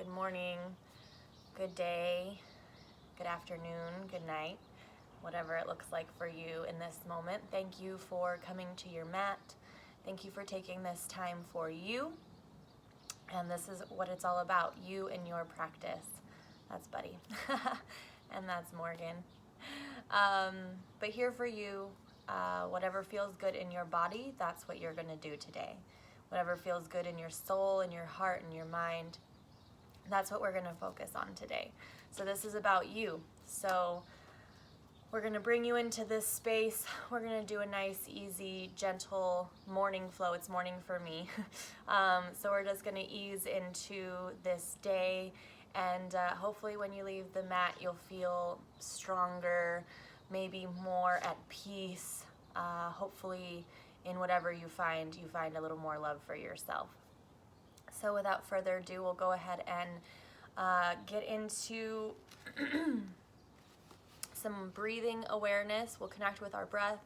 good morning, good day, good afternoon, good night, whatever it looks like for you in this moment. Thank you for coming to your mat. Thank you for taking this time for you. And this is what it's all about, you and your practice. That's Buddy. And that's Morgan. But here for you, whatever feels good in your body, that's what you're going to do today. Whatever feels good in your soul, in your heart, in your mind, that's what we're going to focus on today. So this is about you. So we're going to bring you into this space. We're going to do a nice, easy, gentle morning flow. It's morning for me. So we're just going to ease into this day. And hopefully when you leave the mat, you'll feel stronger, maybe more at peace. Hopefully in whatever you find a little more love for yourself. So without further ado, we'll go ahead and get into some breathing awareness. We'll connect with our breath.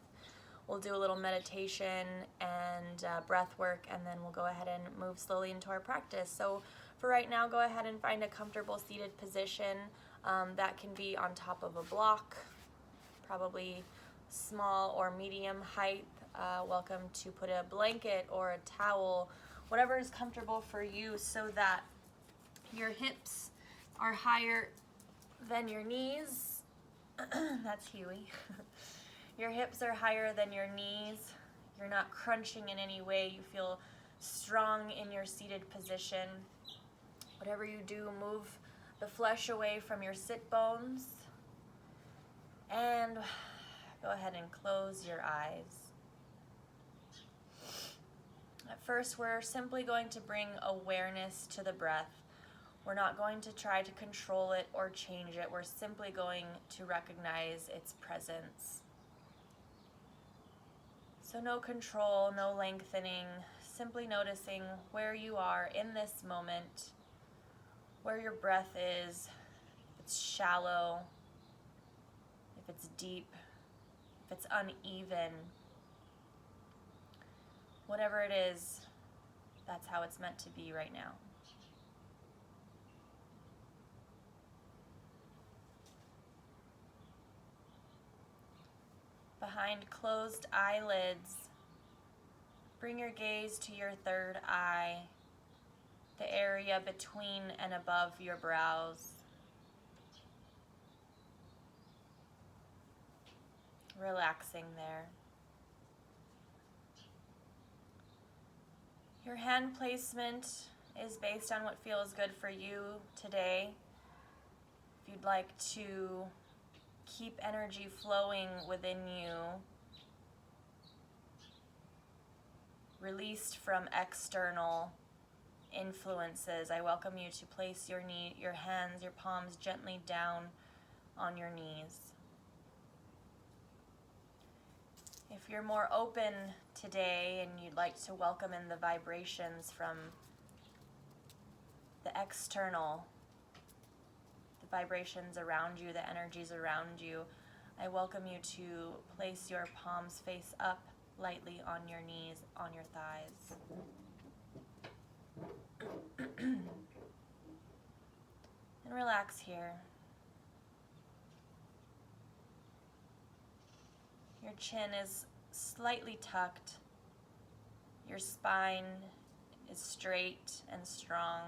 We'll do a little meditation and breath work, and then we'll go ahead and move slowly into our practice. So for right now, go ahead and find a comfortable seated position. That can be on top of a block, probably small or medium height. Welcome to put a blanket or a towel, whatever is comfortable for you, so that your hips are higher than your knees. That's Huey. Your hips are higher than your knees. You're not crunching in any way. You feel strong in your seated position. Whatever you do, move the flesh away from your sit bones. And go ahead and close your eyes. At first, we're simply going to bring awareness to the breath. We're not going to try to control it or change it. We're simply going to recognize its presence. So no control, no lengthening, simply noticing where you are in this moment, where your breath is, if it's shallow, if it's deep, if it's uneven. Whatever it is, that's how it's meant to be right now. Behind closed eyelids, bring your gaze to your third eye, the area between and above your brows. Relaxing there. Your hand placement is based on what feels good for you today. If you'd like to keep energy flowing within you, released from external influences, I welcome you to place your hands, your palms gently down on your knees. If you're more open today and you'd like to welcome in the vibrations from the external, the vibrations around you, the energies around you, I welcome you to place your palms face up lightly on your knees, on your thighs. And relax here. Your chin is slightly tucked. Your spine is straight and strong.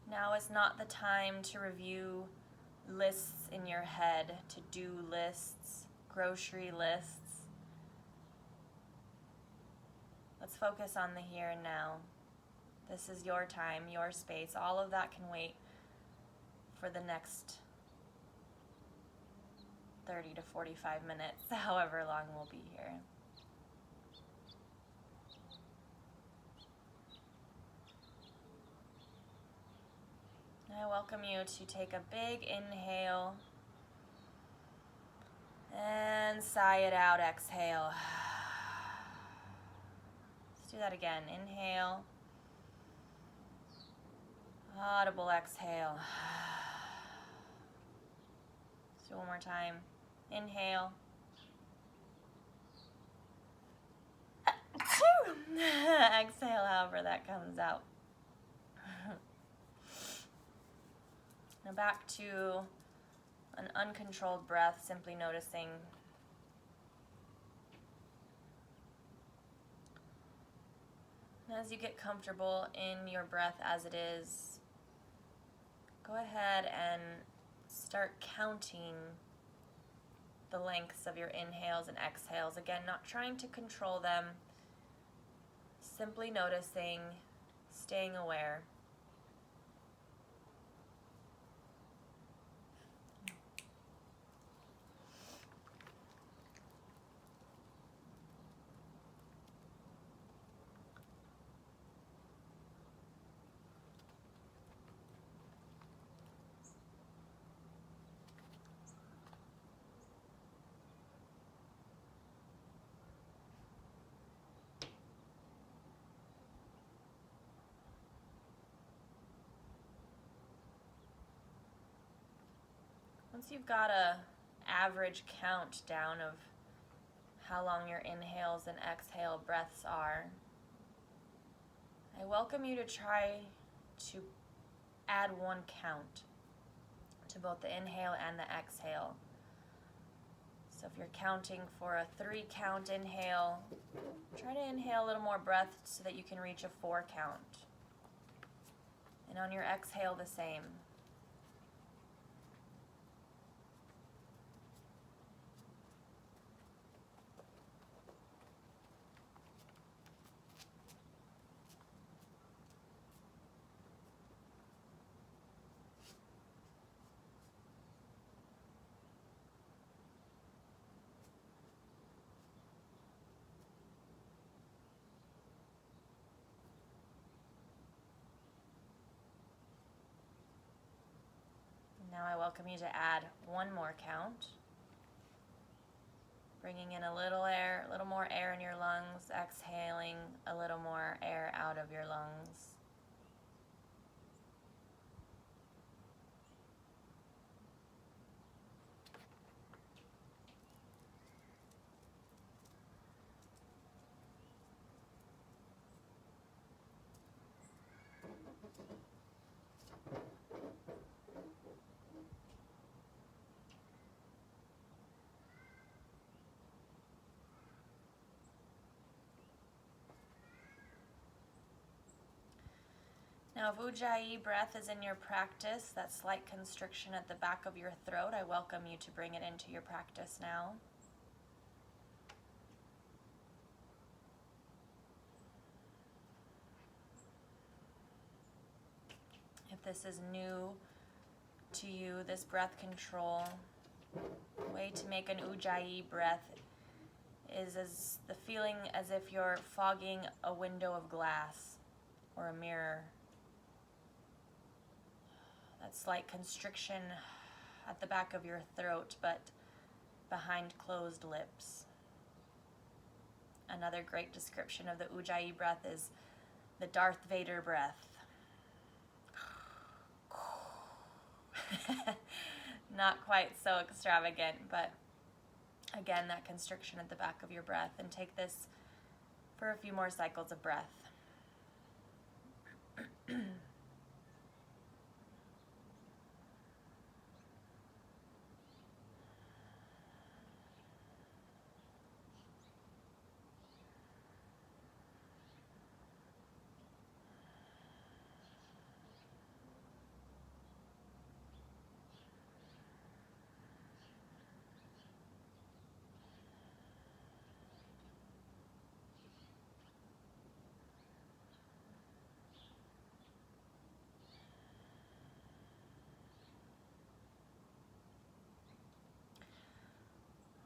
Now is not the time to review lists in your head, to-do lists, grocery lists. Let's focus on the here and now. This is your time, your space. All of that can wait for the next 30 to 45 minutes, however long we'll be here. I welcome you to take a big inhale and sigh it out, exhale. Let's do that again. Inhale. Audible exhale. Let's do it one more time. Inhale. Exhale, however that comes out. Now back to an uncontrolled breath, simply noticing. And as you get comfortable in your breath as it is, go ahead and start counting the lengths of your inhales and exhales. Again, not trying to control them, simply noticing, staying aware. Once you've got a average count down of how long your inhales and exhale breaths are, I welcome you to try to add one count to both the inhale and the exhale. So if you're counting for a 3 count inhale, try to inhale a little more breath so that you can reach a 4 count. And on your exhale, the same. Now I welcome you to add one more count, bringing in a little more air in your lungs, exhaling a little more air out of your lungs. Now, if Ujjayi breath is in your practice, that slight constriction at the back of your throat, I welcome you to bring it into your practice now. If this is new to you, this breath control, way to make an Ujjayi breath is as the feeling as if you're fogging a window of glass or a mirror. That slight constriction at the back of your throat, but behind closed lips. Another great description of the Ujjayi breath is the Darth Vader breath. Not quite so extravagant, but again, that constriction at the back of your breath. And take this for a few more cycles of breath.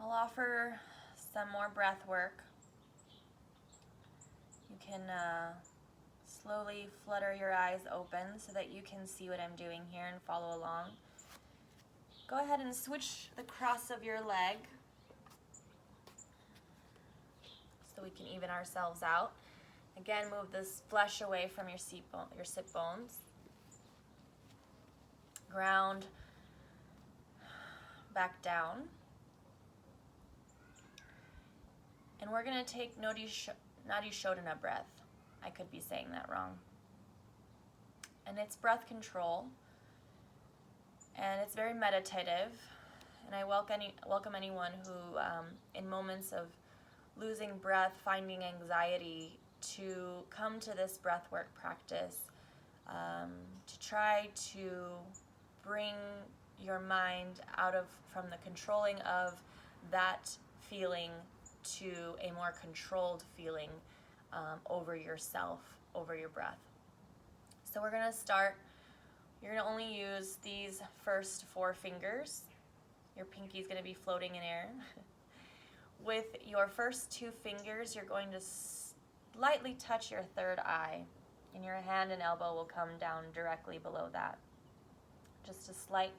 I'll offer some more breath work. You can slowly flutter your eyes open so that you can see what I'm doing here and follow along. Go ahead and switch the cross of your leg so we can even ourselves out. Again, move this flesh away from your sit bones. Ground back down. And we're going to take Nadi Shodhana breath. I could be saying that wrong. And it's breath control. And it's very meditative. And I welcome anyone who, in moments of losing breath, finding anxiety, to come to this breathwork practice, to try to bring your mind from the controlling of that feeling to a more controlled feeling over yourself, over your breath. So we're going to start. You're going to only use these first 4 fingers. Your pinky is going to be floating in air. With your first 2 fingers, you're going to slightly touch your third eye, and your hand and elbow will come down directly below that. Just a slight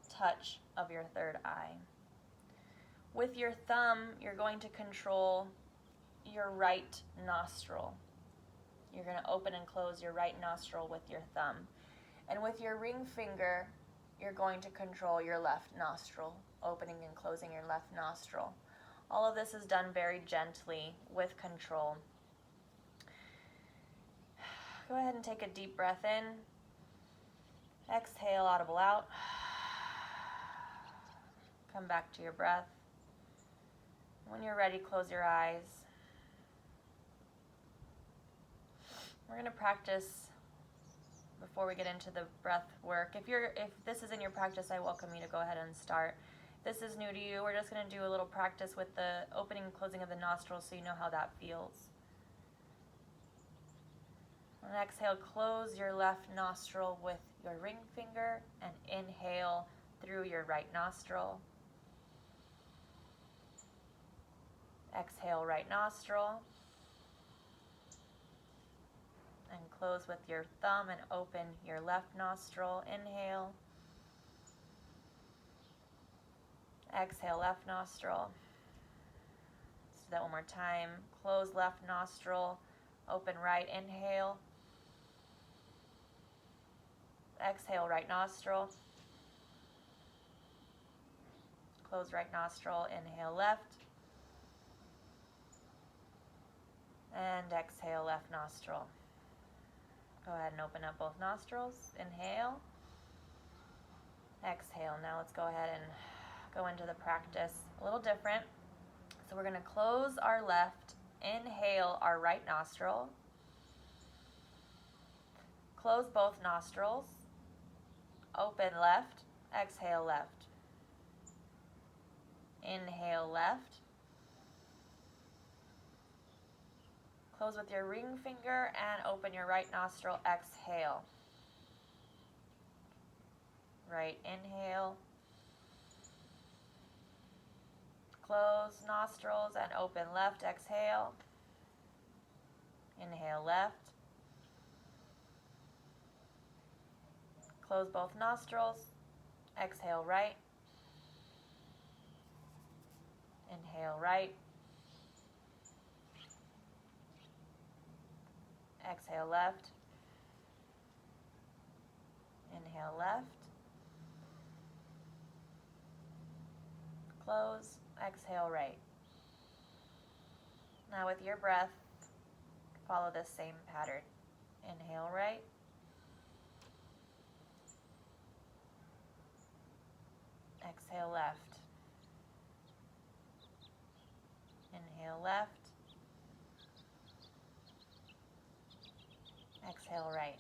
touch of your third eye. With your thumb, you're going to control your right nostril. You're going to open and close your right nostril with your thumb. And with your ring finger, you're going to control your left nostril, opening and closing your left nostril. All of this is done very gently with control. Go ahead and take a deep breath in. Exhale, audible out. Come back to your breath. When you're ready, close your eyes. We're going to practice before we get into the breath work. If this is in your practice, I welcome you to go ahead and start. If this is new to you, we're just going to do a little practice with the opening and closing of the nostrils so you know how that feels. On exhale, close your left nostril with your ring finger and inhale through your right nostril. Exhale, right nostril. And close with your thumb and open your left nostril. Inhale. Exhale, left nostril. Let's do that one more time. Close left nostril. Open right. Inhale. Exhale, right nostril. Close right nostril. Inhale, left. And exhale, left nostril. Go ahead and open up both nostrils. Inhale. Exhale. Now let's go ahead and go into the practice a little different. So we're going to close our left. Inhale our right nostril. Close both nostrils. Open left. Exhale, left. Inhale, left. Close with your ring finger and open your right nostril. Exhale. Right inhale. Close nostrils and open left. Exhale. Inhale, left. Close both nostrils. Exhale, right. Inhale, right. Exhale, left. Inhale, left. Close. Exhale, right. Now with your breath, follow this same pattern. Inhale, right. Exhale, left. Inhale, left. Exhale, right.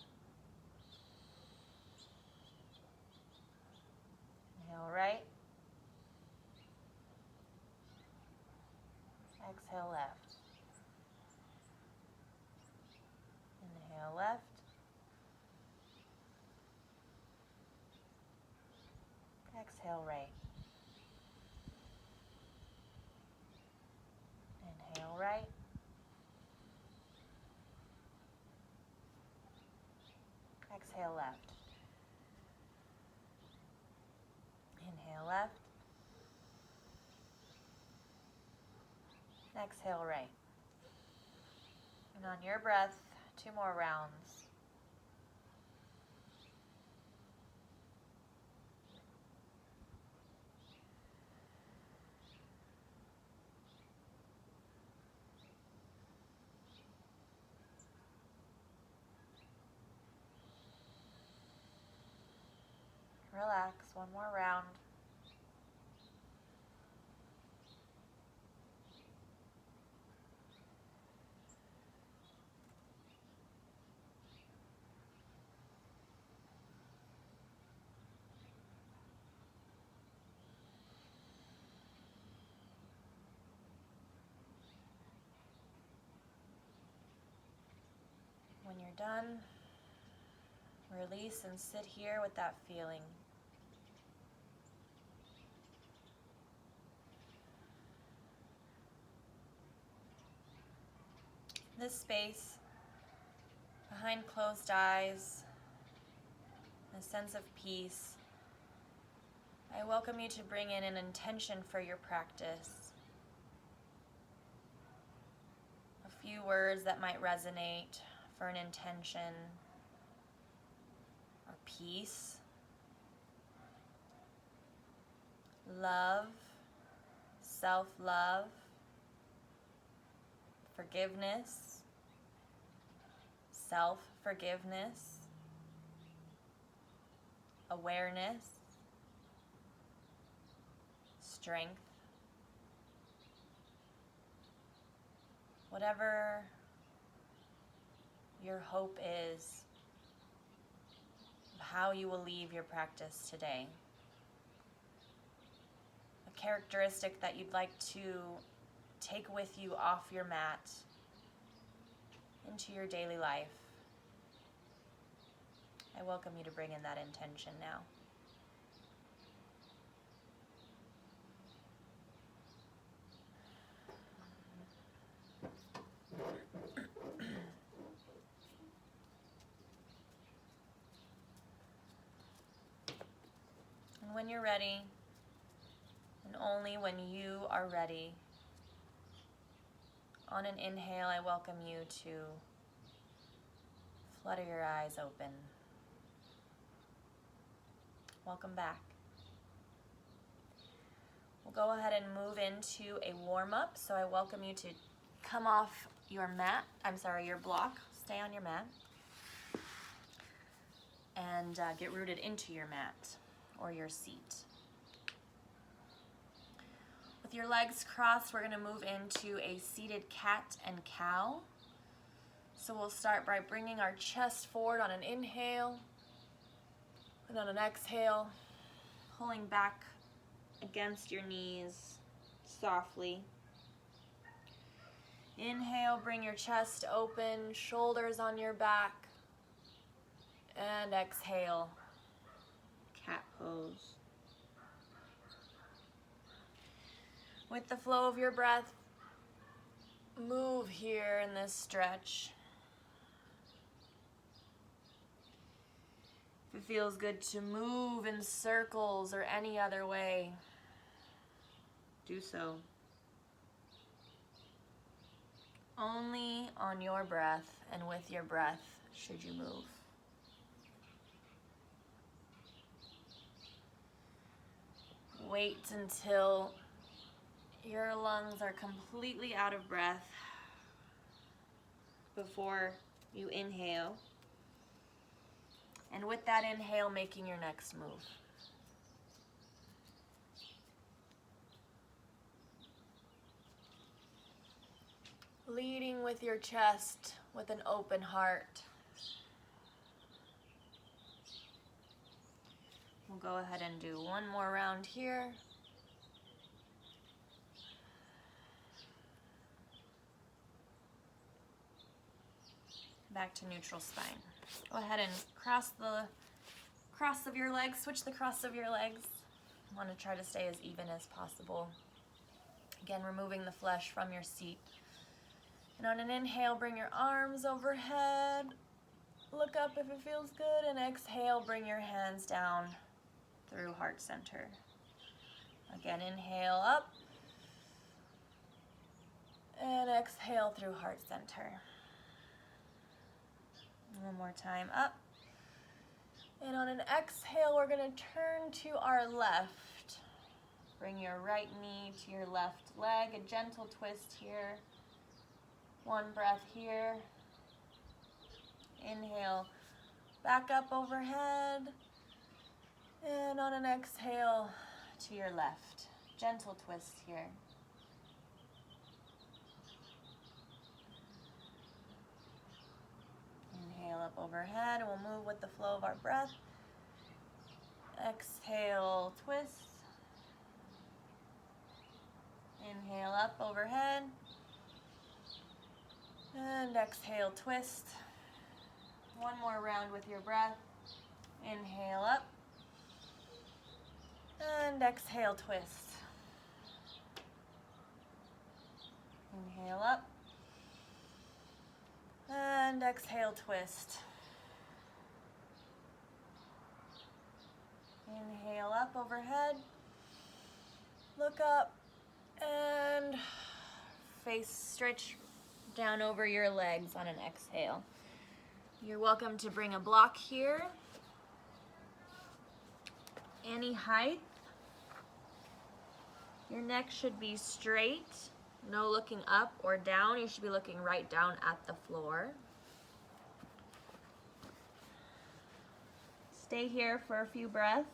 Inhale, right. Exhale, left. Inhale, left. Exhale, right. Inhale, right. Exhale, left. Inhale, left. Exhale, right. And on your breath, 2 more rounds. Relax, one more round. When you're done, release and sit here with that feeling. This space, behind closed eyes, a sense of peace, I welcome you to bring in an intention for your practice. A few words that might resonate for an intention are peace, love, self-love, forgiveness, self-forgiveness, awareness, strength. Whatever your hope is of how you will leave your practice today. A characteristic that you'd like to take with you off your mat into your daily life. I welcome you to bring in that intention now. And when you're ready, and only when you are ready, on an inhale, I welcome you to flutter your eyes open. Welcome back. We'll go ahead and move into a warm-up, so I welcome you to come off your mat, your block, stay on your mat, and get rooted into your mat or your seat. With your legs crossed, we're going to move into a seated cat and cow. So we'll start by bringing our chest forward on an inhale, and on an exhale, pulling back against your knees softly. Inhale, bring your chest open, shoulders on your back, and exhale, cat pose. With the flow of your breath, move here in this stretch. If it feels good to move in circles or any other way, do so. Only on your breath and with your breath should you move. Wait until your lungs are completely out of breath before you inhale. And with that inhale, making your next move. Leading with your chest with an open heart. We'll go ahead and do one more round here. Back to neutral spine. Go ahead and cross the cross of your legs, switch the cross of your legs. You want to try to stay as even as possible. Again, removing the flesh from your seat. And on an inhale, bring your arms overhead. Look up if it feels good, and exhale, bring your hands down through heart center. Again, inhale up, and exhale through heart center. One more time, up. And on an exhale, we're going to turn to our left. Bring your right knee to your left leg, a gentle twist here. One breath here. Inhale, back up overhead. And on an exhale, to your left. Gentle twist here. Inhale up overhead, and we'll move with the flow of our breath. Exhale, twist. Inhale up overhead. And exhale, twist. One more round with your breath. Inhale up. And exhale, twist. Inhale up. And exhale, twist. Inhale up overhead. Look up and face stretch down over your legs on an exhale. You're welcome to bring a block here. Any height. Your neck should be straight. No looking up or down. You should be looking right down at the floor. Stay here for a few breaths.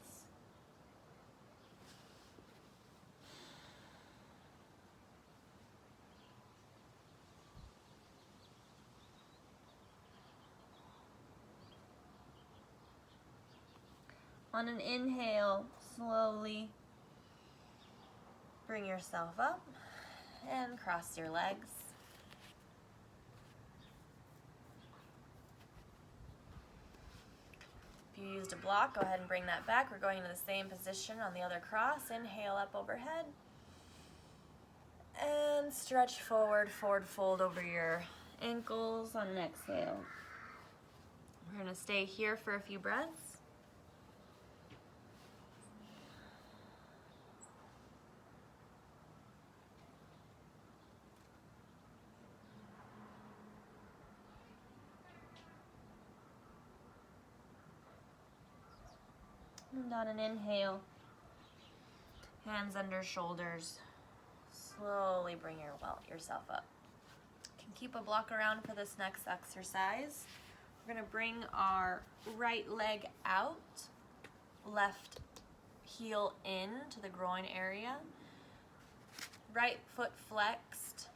On an inhale, slowly bring yourself up and cross your legs. If you used a block, go ahead and bring that back. We're going to the same position on the other cross. Inhale up overhead. And stretch forward, forward fold over your ankles on an exhale. We're going to stay here for a few breaths. And on an inhale, hands under shoulders. Slowly bring yourself up. You can keep a block around for this next exercise. We're going to bring our right leg out, left heel in to the groin area, right foot flexed.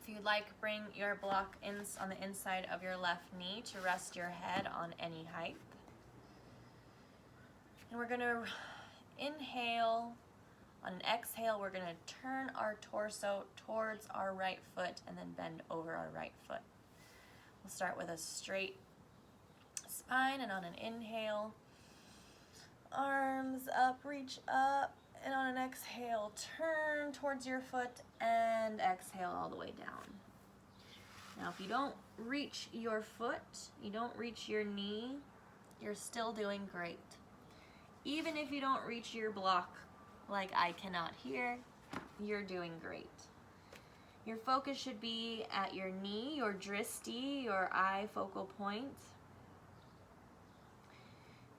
If you'd like, bring your block on the inside of your left knee to rest your head on any height. And we're going to inhale. On an exhale, we're going to turn our torso towards our right foot and then bend over our right foot. We'll start with a straight spine, and on an inhale, arms up, reach up, and on an exhale, turn towards your foot and exhale all the way down. Now, if you don't reach your foot, you don't reach your knee, you're still doing great. Even if you don't reach your block like I cannot here, you're doing great. Your focus should be at your knee, your drishti, your eye focal point.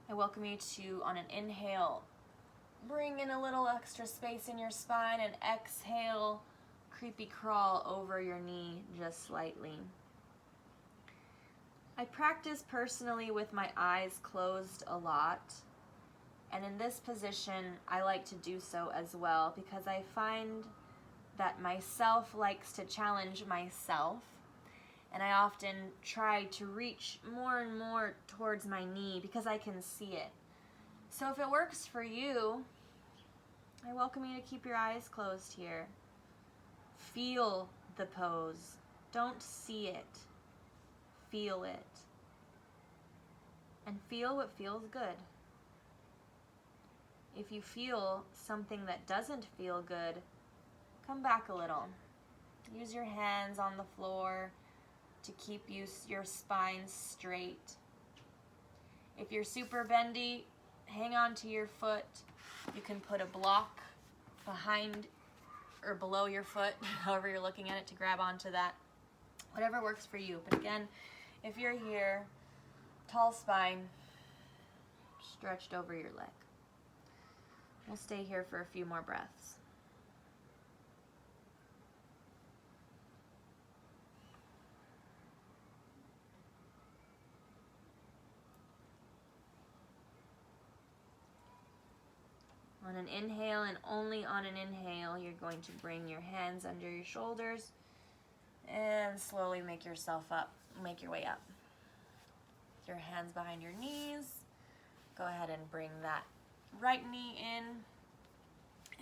I welcome you to, on an inhale, bring in a little extra space in your spine, and exhale, creepy crawl over your knee just slightly. I practice personally with my eyes closed a lot. And in this position, I like to do so as well because I find that myself likes to challenge myself, and I often try to reach more and more towards my knee because I can see it. So if it works for you, I welcome you to keep your eyes closed here. Feel the pose. Don't see it. Feel it. And feel what feels good. If you feel something that doesn't feel good, come back a little. Use your hands on the floor to keep your spine straight. If you're super bendy, hang on to your foot. You can put a block behind or below your foot, however you're looking at it, to grab onto that. Whatever works for you. But again, if you're here, tall spine, stretched over your leg. We'll stay here for a few more breaths. On an inhale, and only on an inhale, you're going to bring your hands under your shoulders and slowly make yourself up, make your way up. Your hands behind your knees. Go ahead and bring that right knee in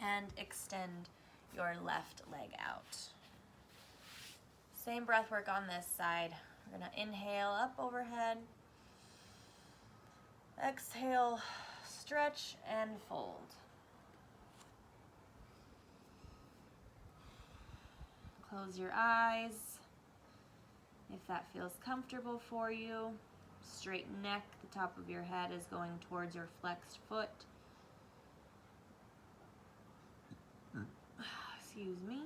and extend your left leg out. Same breath work on this side. We're gonna inhale up overhead. Exhale, stretch and fold. Close your eyes if that feels comfortable for you. Straight neck, the top of your head is going towards your flexed foot. Excuse me.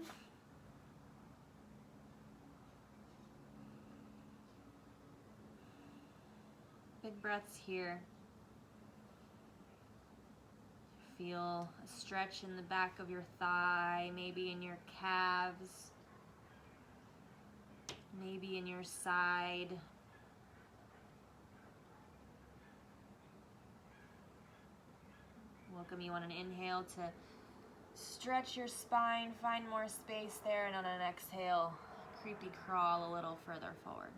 Big breaths here. Feel a stretch in the back of your thigh, maybe in your calves, maybe in your side. Welcome you on an inhale to stretch your spine, find more space there, and on an exhale, creepy crawl a little further forward.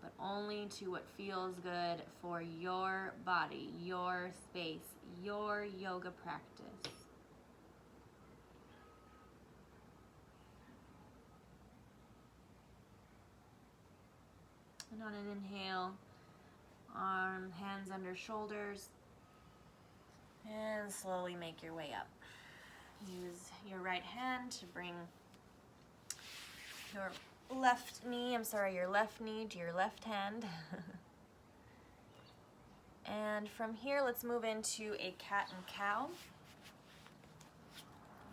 But only to what feels good for your body, your space, your yoga practice. And on an inhale, hands under shoulders, and slowly make your way up. Use your right hand to bring your left knee to your left hand. And from here, let's move into a cat and cow.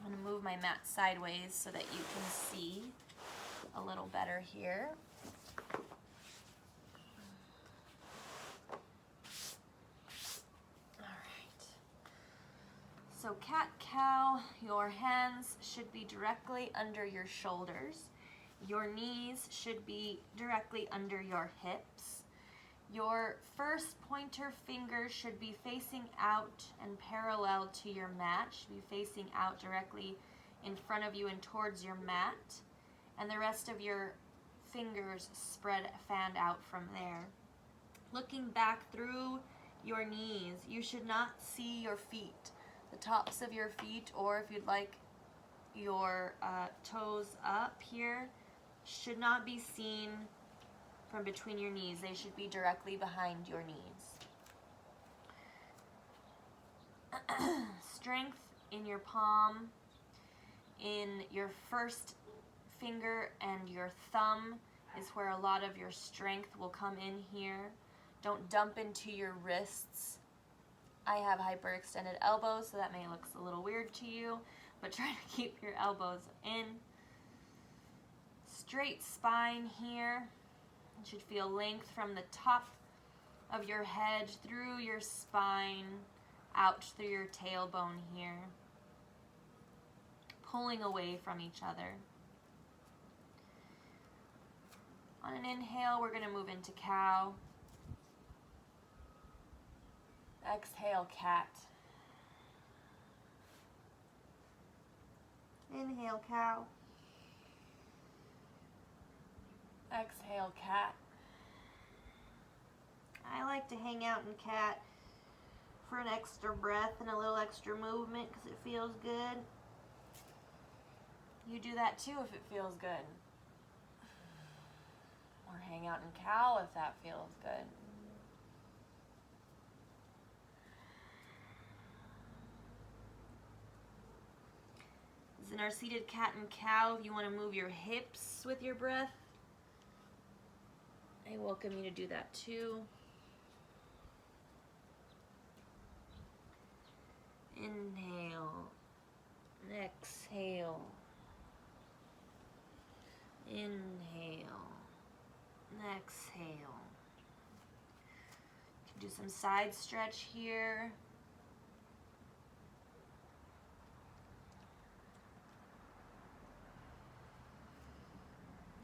I'm gonna move my mat sideways so that you can see a little better here. So cat-cow, your hands should be directly under your shoulders. Your knees should be directly under your hips. Your first pointer finger should be facing out and parallel to your mat, should be facing out directly in front of you and towards your mat. And the rest of your fingers fanned out from there. Looking back through your knees, you should not see your feet. The tops of your feet, or if you'd like your toes up here, should not be seen from between your knees. They should be directly behind your knees. Strength in your palm, in your first finger and your thumb is where a lot of your strength will come in here. Don't dump into your wrists. I have hyperextended elbows, so that may look a little weird to you, but try to keep your elbows in. Straight spine here. You should feel length from the top of your head through your spine, out through your tailbone here, pulling away from each other. On an inhale, we're going to move into cow. Exhale, cat. Inhale, cow. Exhale, cat. I like to hang out in cat for an extra breath and a little extra movement because it feels good. You do that too if it feels good. Or hang out in cow if that feels good. In our seated cat and cow, if you want to move your hips with your breath, I welcome you to do that too. Inhale, exhale, inhale, exhale. You can do some side stretch here.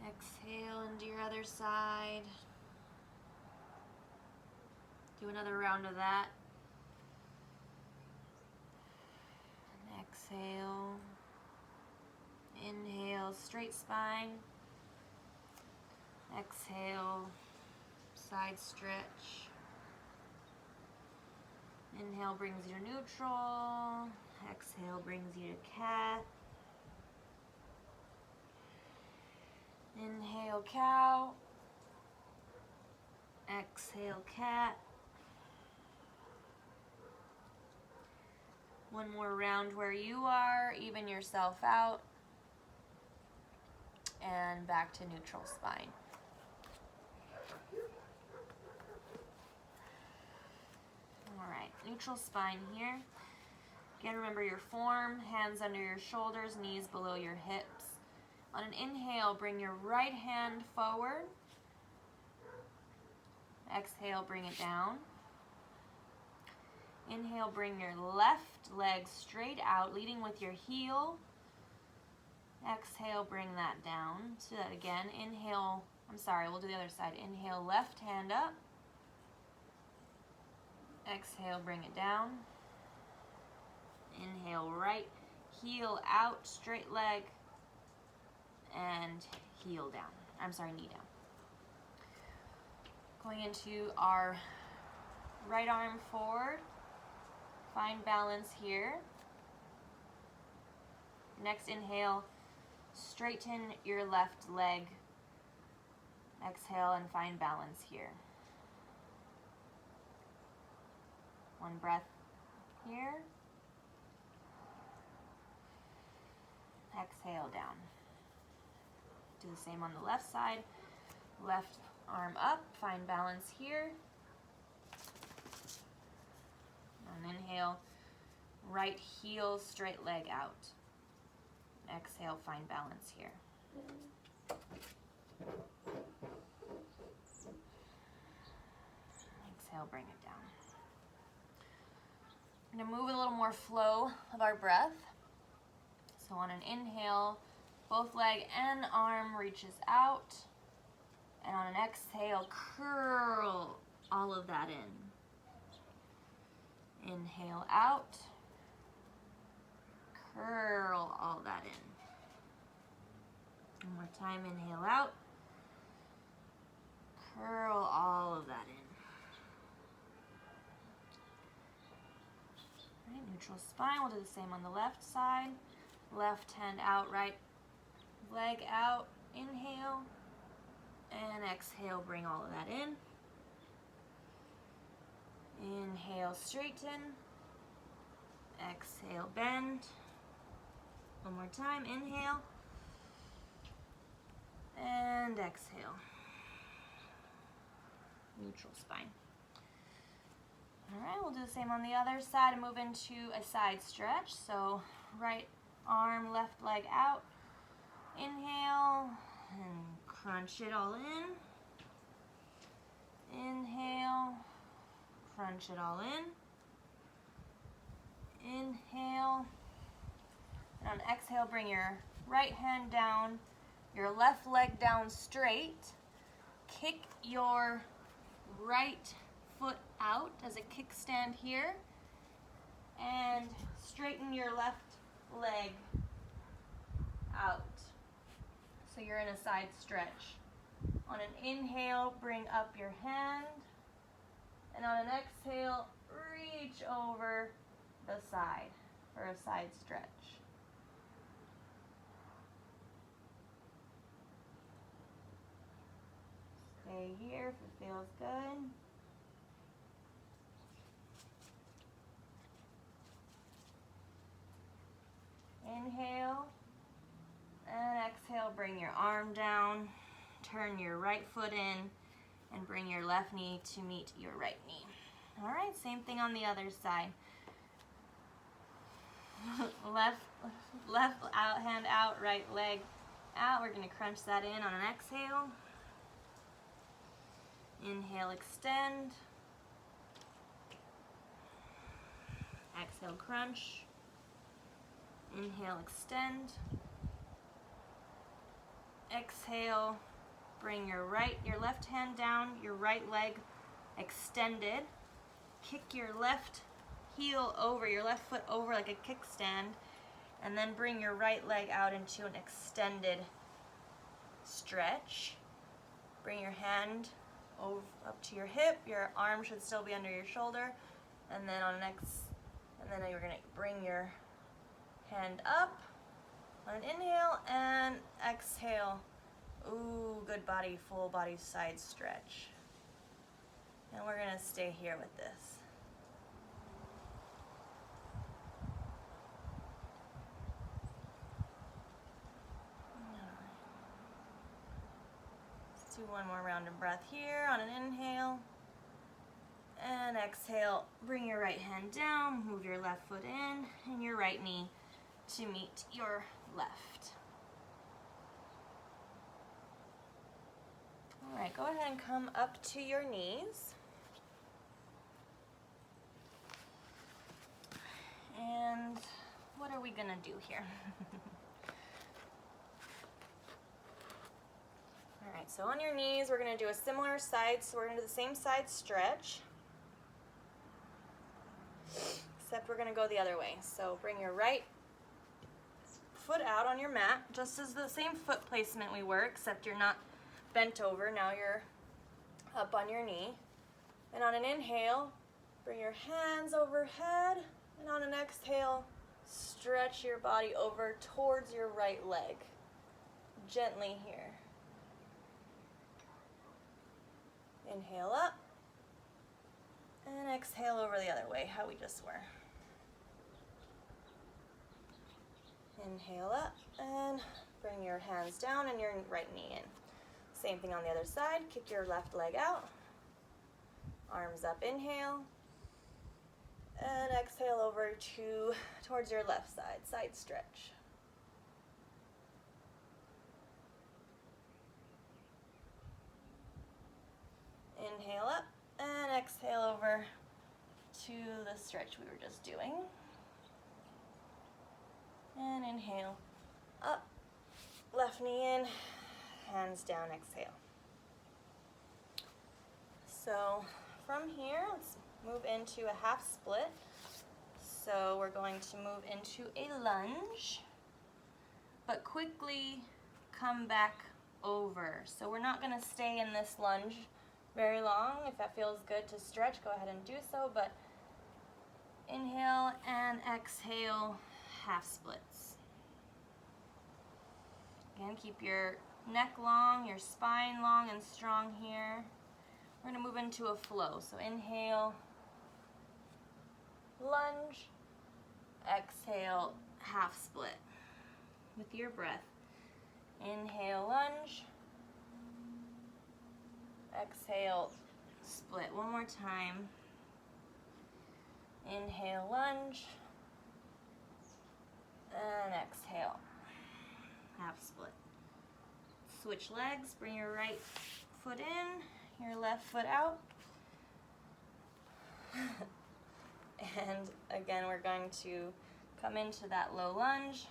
Exhale into your other side. Do another round of that. straight spine. Exhale, side stretch. Inhale brings you to neutral. Exhale brings you to cat. Inhale, cow. Exhale, cat. One more round where you are. Even yourself out. And back to neutral spine. All right, neutral spine here. Again, remember your form, hands under your shoulders, knees below your hips. On an inhale, bring your right hand forward. Exhale, bring it down. Inhale, bring your left leg straight out, leading with your heel. Exhale, bring that down. Let's do that again. Inhale, we'll do the other side. Inhale, left hand up. Exhale, bring it down. Inhale, right heel out, straight leg, and heel down. Knee down. Going into our right arm forward. Find balance here. Next inhale, straighten your left leg. Exhale and find balance here. One breath here. Exhale down. Do the same on the left side. Left arm up, find balance here. And inhale, right heel, straight leg out. Exhale, find balance here. Exhale, bring it down. We're going to move a little more flow of our breath. So on an inhale, both leg and arm reaches out. And on an exhale, curl all of that in. Inhale out. Curl all that in. One more time, inhale out. Curl all of that in. All right, neutral spine. We'll do the same on the left side. Left hand out, right leg out. Inhale. And exhale, bring all of that in. Inhale, straighten. Exhale, bend. One more time, inhale. And exhale. Neutral spine. All right, we'll do the same on the other side and move into a side stretch. So right arm, left leg out. Inhale and crunch it all in. Inhale, crunch it all in. Inhale. And on exhale, bring your right hand down, your left leg down straight. Kick your right foot out as a kickstand here. And straighten your left leg out. So you're in a side stretch. On an inhale, bring up your hand. And on an exhale, reach over the side for a side stretch. Stay here if it feels good. Inhale and exhale, bring your arm down, turn your right foot in, and bring your left knee to meet your right knee. All right, same thing on the other side. left out, hand out, right leg out. We're going to crunch that in on an exhale. Inhale, extend. Exhale, crunch. Inhale, extend. Exhale, bring your left hand down, your right leg extended. Kick your left heel over, your left foot over like a kickstand, and then bring your right leg out into an extended stretch. Bring your hand over, up to your hip. Your arm should still be under your shoulder. And then you're gonna bring your hand up on an inhale and exhale. Ooh, good body, full body side stretch. And we're gonna stay here with this. Let's do one more round of breath here on an inhale. And exhale, bring your right hand down, move your left foot in, and your right knee to meet your left. All right, go ahead and come up to your knees. And what are we gonna do here? All right, so on your knees, we're gonna do a similar side, so we're gonna do the same side stretch, except we're gonna go the other way. So bring your right foot out on your mat, just as the same foot placement we were, except you're not bent over, now you're up on your knee. And on an inhale, bring your hands overhead, and on an exhale, stretch your body over towards your right leg, gently here. Inhale up, and exhale over the other way, how we just were. Inhale up, and bring your hands down and your right knee in. Same thing on the other side, kick your left leg out, arms up, inhale, and exhale over towards your left side, side stretch. Inhale up, and exhale over to the stretch we were just doing. And inhale, up, left knee in, hands down, exhale. So from here, let's move into a half split. So we're going to move into a lunge, but quickly come back over. So we're not gonna stay in this lunge very long. If that feels good to stretch, go ahead and do so, but inhale and exhale, half splits. Again, keep your neck long, your spine long and strong here. We're gonna move into a flow. So inhale, lunge, exhale, half split with your breath. Inhale, lunge, exhale, split. One more time. Inhale, lunge, and exhale, half split. Switch legs, bring your right foot in, your left foot out. And again, we're going to come into that low lunge,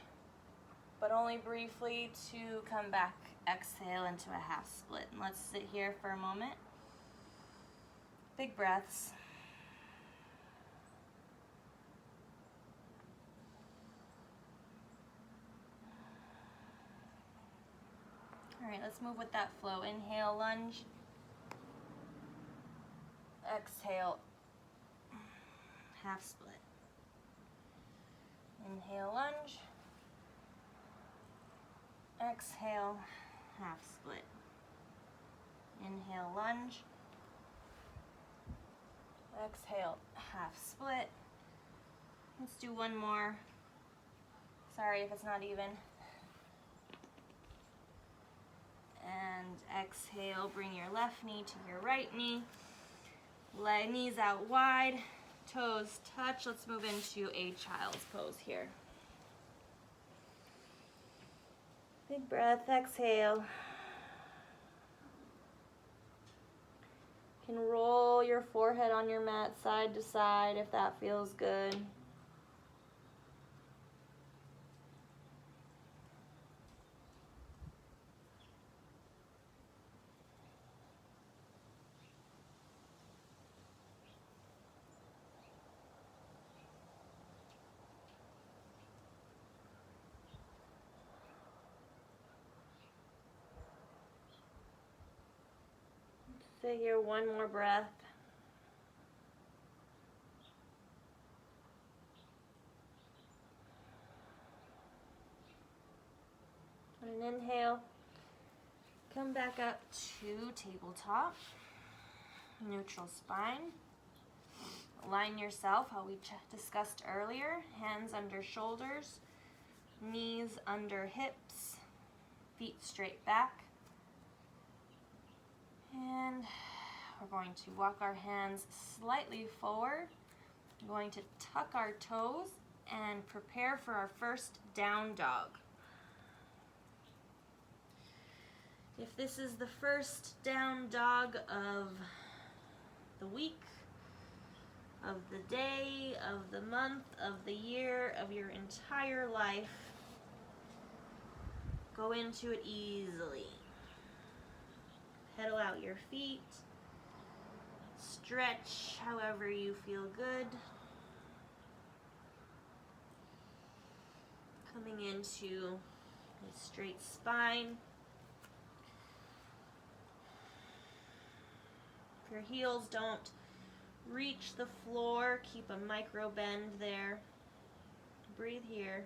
but only briefly to come back, exhale into a half split. And let's sit here for a moment. Big breaths. All right, let's move with that flow. Inhale, lunge. Exhale, half split. Inhale, lunge. Exhale, half split. Inhale, lunge. Exhale, half split. Let's do one more. Sorry if it's not even. And exhale, bring your left knee to your right knee. Knees out wide, toes touch. Let's move into a child's pose here. Big breath, exhale. You can roll your forehead on your mat side to side if that feels good. Stay here one more breath. On an inhale, come back up to tabletop, neutral spine. Align yourself how we discussed earlier, hands under shoulders, knees under hips, feet straight back. And we're going to walk our hands slightly forward. We're going to tuck our toes and prepare for our first down dog. If this is the first down dog of the week, of the day, of the month, of the year, of your entire life, go into it easily. Pedal out your feet. Stretch however you feel good. Coming into a straight spine. If your heels don't reach the floor, keep a micro bend there. Breathe here.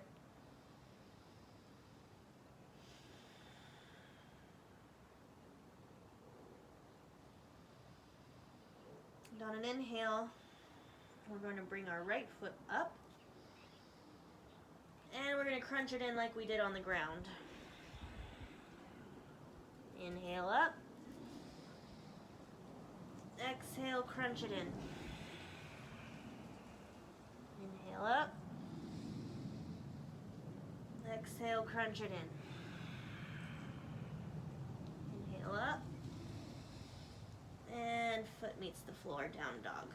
And on an inhale, we're going to bring our right foot up. And we're going to crunch it in like we did on the ground. Inhale up. Exhale, crunch it in. Inhale up. Exhale, crunch it in. Inhale up. And foot meets the floor, down dog.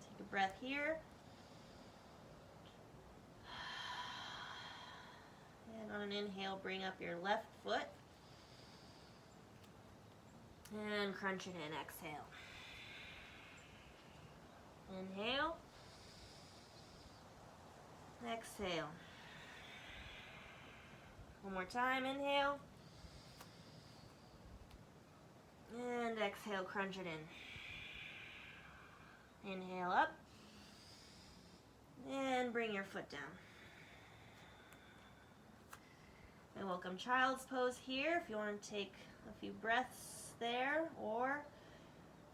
Take a breath here. And on an inhale, bring up your left foot. And crunch it in, exhale. Inhale. Exhale. One more time, inhale. And exhale, crunch it in. Inhale up. And bring your foot down. I welcome child's pose here if you want to take a few breaths there, or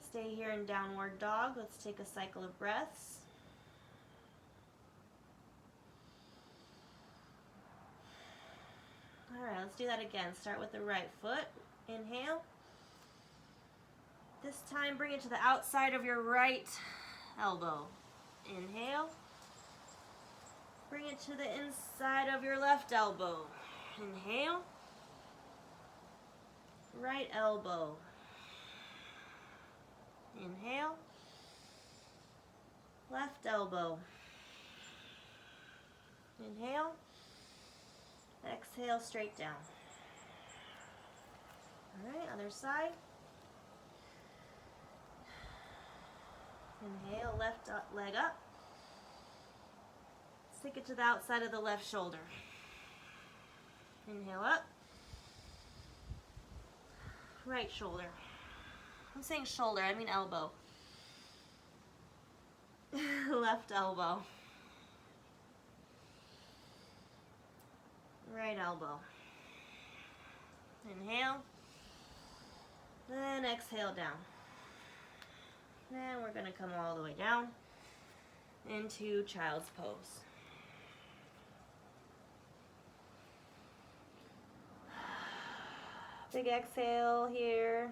stay here in downward dog. Let's take a cycle of breaths. All right, let's do that again. Start with the right foot. Inhale. This time, bring it to the outside of your right elbow. Inhale. Bring it to the inside of your left elbow. Inhale. Right elbow. Inhale. Left elbow. Inhale. Exhale, straight down. All right, other side. Inhale, left leg up. Stick it to the outside of the left shoulder. Inhale up. Right shoulder. I'm saying shoulder, I mean elbow. Left elbow. Right elbow. Inhale. Then exhale down. Then we're going to come all the way down into child's pose. Big exhale here.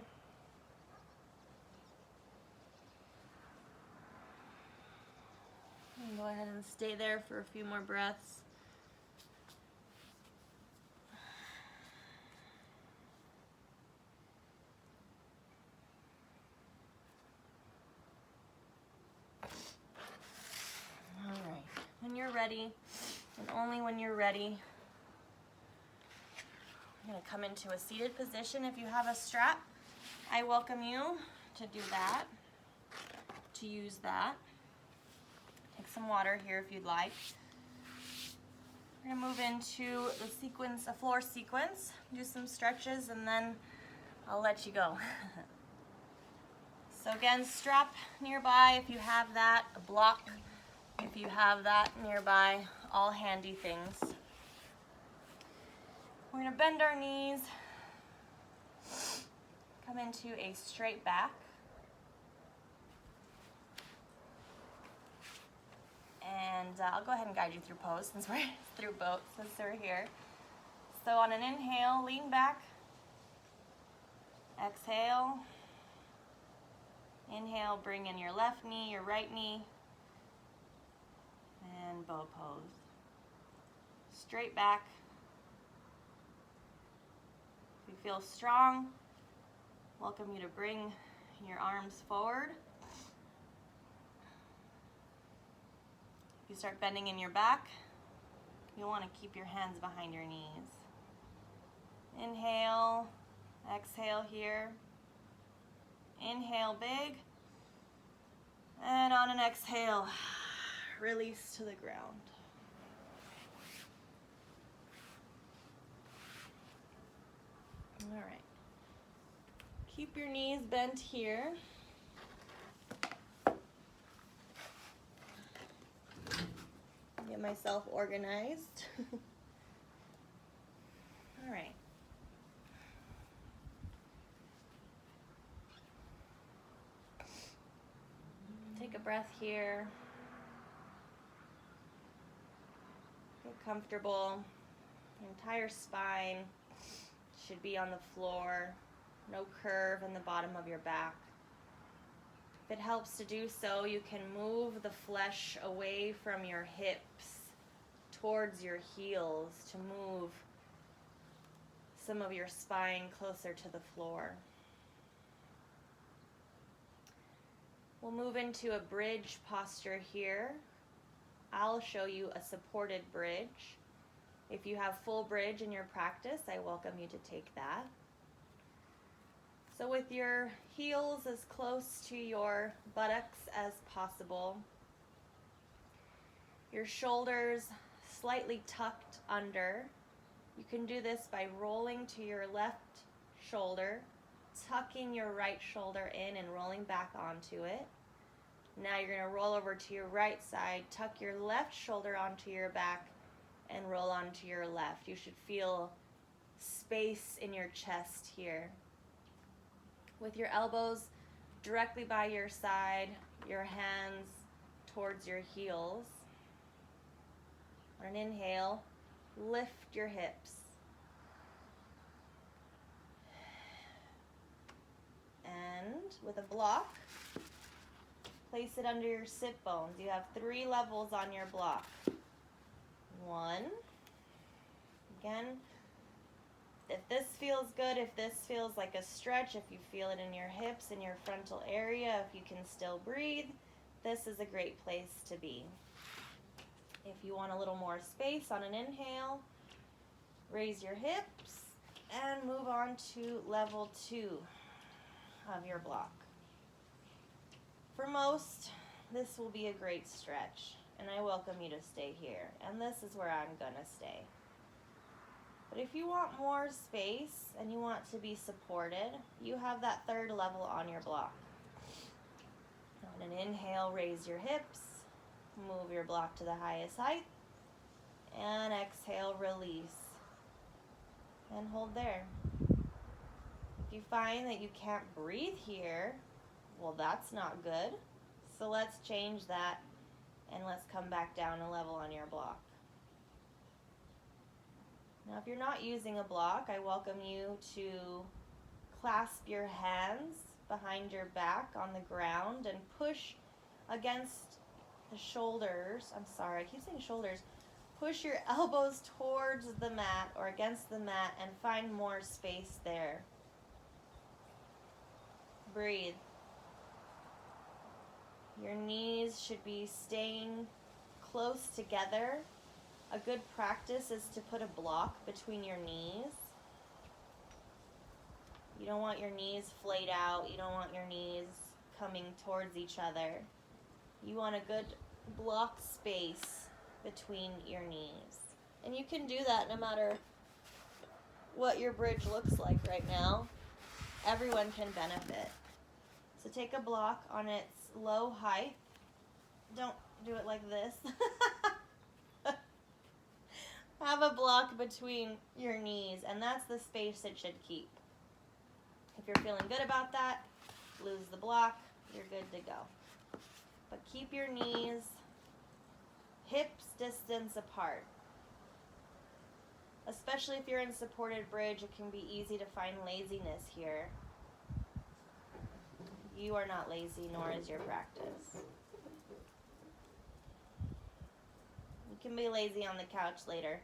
And go ahead and stay there for a few more breaths. All right. When you're ready, and only when you're ready, I'm going to come into a seated position. If you have a strap, I welcome you to do that, to use that. Take some water here if you'd like. We're going to move into the sequence, a floor sequence, do some stretches, and then I'll let you go. So again, strap nearby if you have that, a block if you have that nearby, all handy things. We're gonna bend our knees, come into a straight back. And I'll go ahead and guide you through pose since we're here. So on an inhale, lean back. Exhale. Inhale, bring in your left knee, your right knee, and bow pose. Straight back. If you feel strong, welcome you to bring your arms forward. If you start bending in your back, you'll want to keep your hands behind your knees. Inhale, exhale here. Inhale big, and on an exhale, release to the ground. All right. Keep your knees bent here. Get myself organized. All right. Take a breath here. Get comfortable. Your entire spine should be on the floor. No curve in the bottom of your back. If it helps to do so, you can move the flesh away from your hips towards your heels to move some of your spine closer to the floor. We'll move into a bridge posture here. I'll show you a supported bridge. If you have full bridge in your practice, I welcome you to take that. So with your heels as close to your buttocks as possible, your shoulders slightly tucked under. You can do this by rolling to your left shoulder, tucking your right shoulder in and rolling back onto it. Now you're going to roll over to your right side, tuck your left shoulder onto your back, and roll onto your left. You should feel space in your chest here. With your elbows directly by your side, your hands towards your heels. On an inhale, lift your hips. And with a block, place it under your sit bones. You have 3 levels on your block. 1. Again, if this feels good, if this feels like a stretch, if you feel it in your hips, in your frontal area, if you can still breathe, this is a great place to be. If you want a little more space on an inhale, raise your hips and move on to level 2 of your block. For most, this will be a great stretch, and I welcome you to stay here. And this is where I'm gonna stay. But if you want more space and you want to be supported, you have that 3rd level on your block. On an inhale, raise your hips, move your block to the highest height, and exhale, release, and hold there. If you find that you can't breathe here, well, that's not good. So let's change that, and let's come back down a level on your block. Now, if you're not using a block, I welcome you to clasp your hands behind your back on the ground and push against the shoulders. I'm sorry, I keep saying shoulders. Push your elbows towards the mat or against the mat and find more space there. Breathe. Your knees should be staying close together. A good practice is to put a block between your knees. You don't want your knees flayed out. You don't want your knees coming towards each other. You want a good block space between your knees. And you can do that no matter what your bridge looks like right now. everyone can benefit. So take a block on its low height. Don't do it like this. Have a block between your knees, and that's the space it should keep. If you're feeling good about that, lose the block, you're good to go. But keep your knees hips distance apart. Especially if you're in supported bridge, it can be easy to find laziness here. You are not lazy, nor is your practice. You can be lazy on the couch later.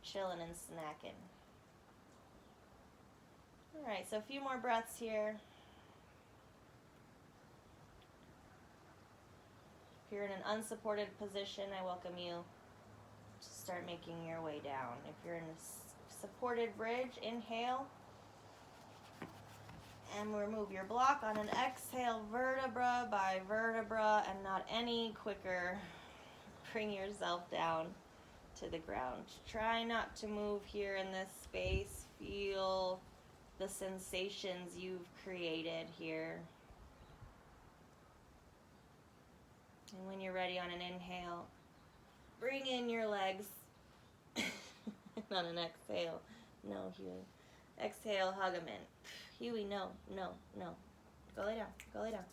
Chilling and snacking. Alright, so a few more breaths here. If you're in an unsupported position, I welcome you to start making your way down. If you're in a supported bridge, inhale. And remove your block on an exhale, vertebra by vertebra, and not any quicker. Bring yourself down to the ground. Try not to move here in this space. Feel the sensations you've created here. And when you're ready on an inhale, bring in your legs. On an exhale, no, Huey. Exhale, hug them in. Huey, no. Go lay down, go lay down.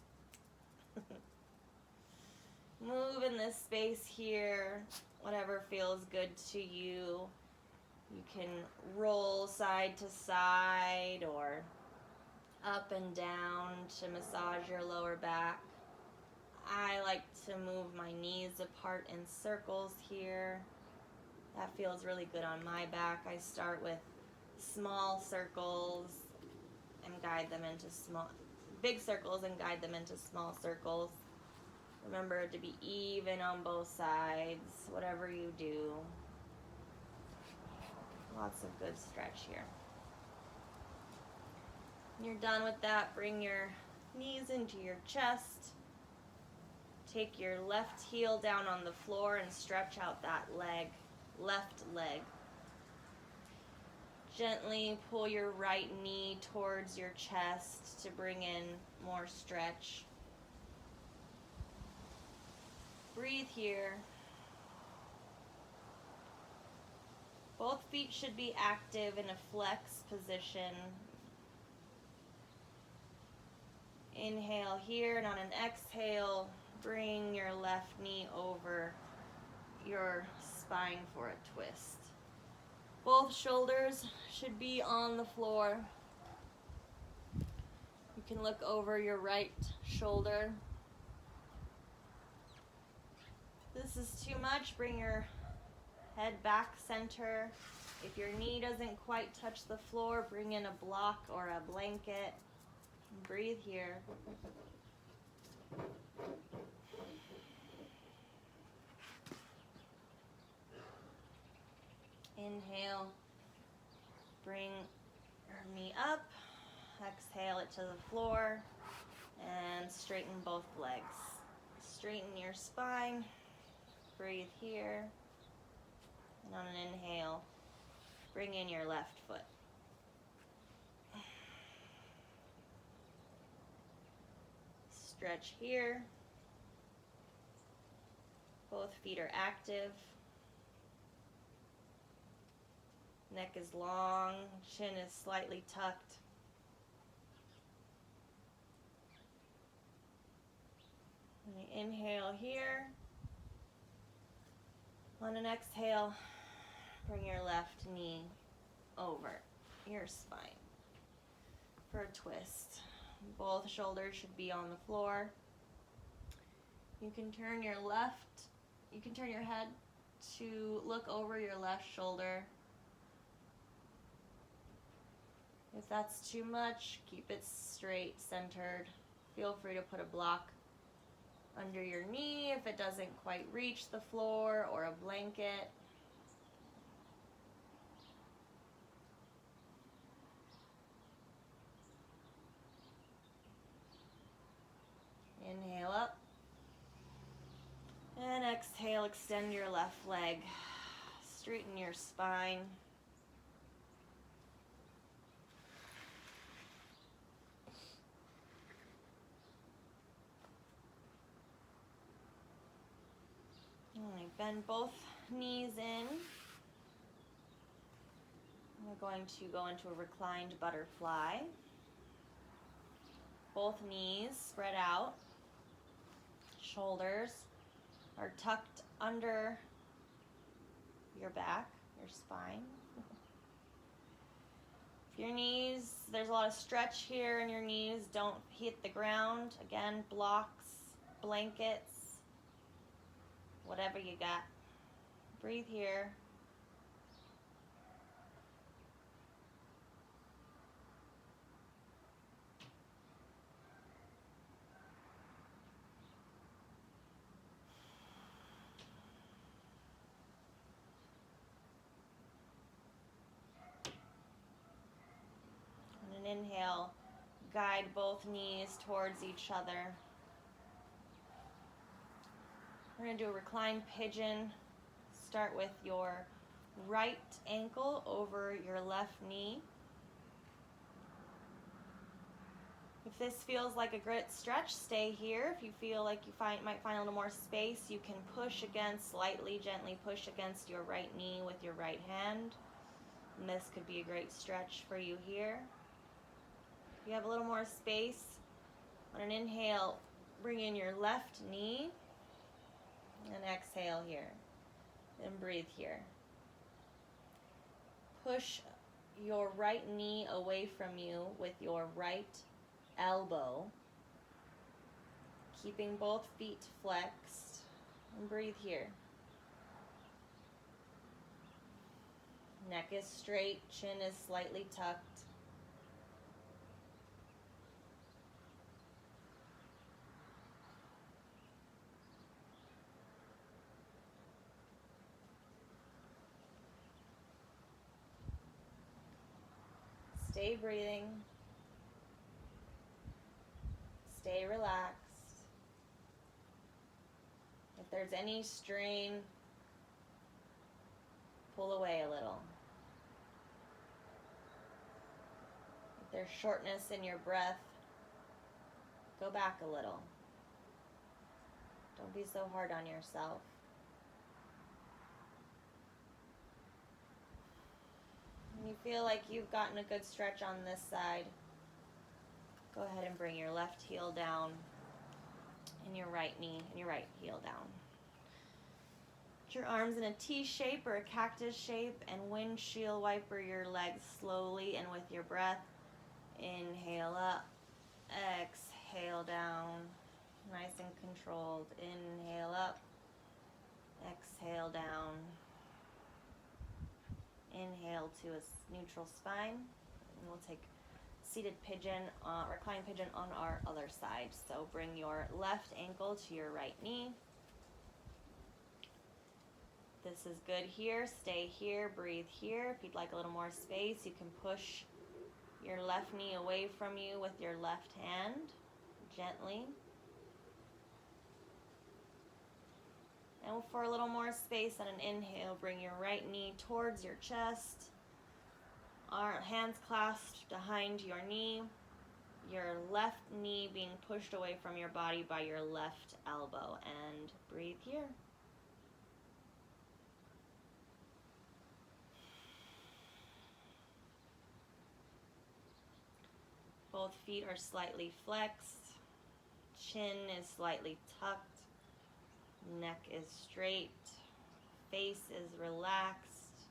Move in this space here, whatever feels good to you. You can roll side to side or up and down to massage your lower back. I like to move my knees apart in circles here. That feels really good on my back. I start with small circles and guide them into big circles and guide them into small circles. Remember to be even on both sides, whatever you do. Lots of good stretch here. When you're done with that, bring your knees into your chest. Take your left heel down on the floor and stretch out that leg, left leg. Gently pull your right knee towards your chest to bring in more stretch. Breathe here. Both feet should be active in a flex position. Inhale here, and on an exhale, bring your left knee over your spine for a twist. Both shoulders should be on the floor. You can look over your right shoulder. If this is too much, bring your head back center. If your knee doesn't quite touch the floor, bring in a block or a blanket. Breathe here. Inhale, bring your knee up, exhale it to the floor, and straighten both legs. Straighten your spine, breathe here, and on an inhale, bring in your left foot. Stretch here. Both feet are active. Neck is long, chin is slightly tucked. Inhale here. On an exhale, bring your left knee over your spine for a twist. Both shoulders should be on the floor. You can turn your head to look over your left shoulder. If that's too much, keep it straight, centered. Feel free to put a block under your knee if it doesn't quite reach the floor, or a blanket. Inhale up. And exhale, extend your left leg. Straighten your spine. Bend both knees in. We're going to go into a reclined butterfly. Both knees spread out. Shoulders are tucked under your back, your spine. If your knees, there's a lot of stretch here and your knees don't hit the ground. Again, blocks, blankets, whatever you got. Breathe here. And an inhale, guide both knees towards each other. We're going to do a reclined pigeon. Start with your right ankle over your left knee. If this feels like a great stretch, stay here. If you feel like you might find a little more space, you can push against, slightly, gently push against your right knee with your right hand. And this could be a great stretch for you here. If you have a little more space, on an inhale, bring in your left knee. And exhale here. And breathe here. Push your right knee away from you with your right elbow. Keeping both feet flexed. And breathe here. Neck is straight, chin is slightly tucked. Stay breathing. Stay relaxed. If there's any strain, pull away a little. If there's shortness in your breath, go back a little. Don't be so hard on yourself. When you feel like you've gotten a good stretch on this side, go ahead and bring your left heel down and your right knee and your right heel down. Put your arms in a T shape or a cactus shape and windshield wiper your legs slowly, and with your breath, inhale up, exhale down, nice and controlled. Inhale up, exhale down. Inhale to a neutral spine, and we'll take seated pigeon, reclined pigeon on our other side. So bring your left ankle to your right knee. This is good here. Stay here, breathe here. If you'd like a little more space, you can push your left knee away from you with your left hand, gently. And for a little more space on an inhale, bring your right knee towards your chest. Our hands clasped behind your knee. Your left knee being pushed away from your body by your left elbow. And breathe here. Both feet are slightly flexed. Chin is slightly tucked. Neck is straight, face is relaxed,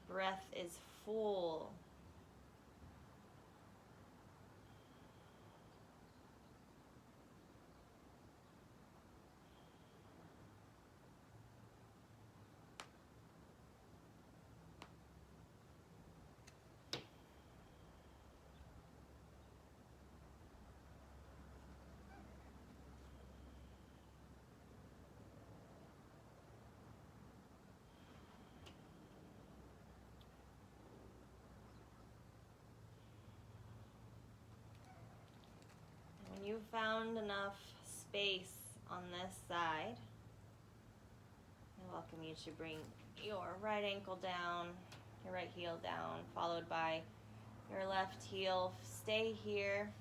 breath is full. When you've found enough space on this side, I welcome you to bring your right ankle down, your right heel down, followed by your left heel. Stay here.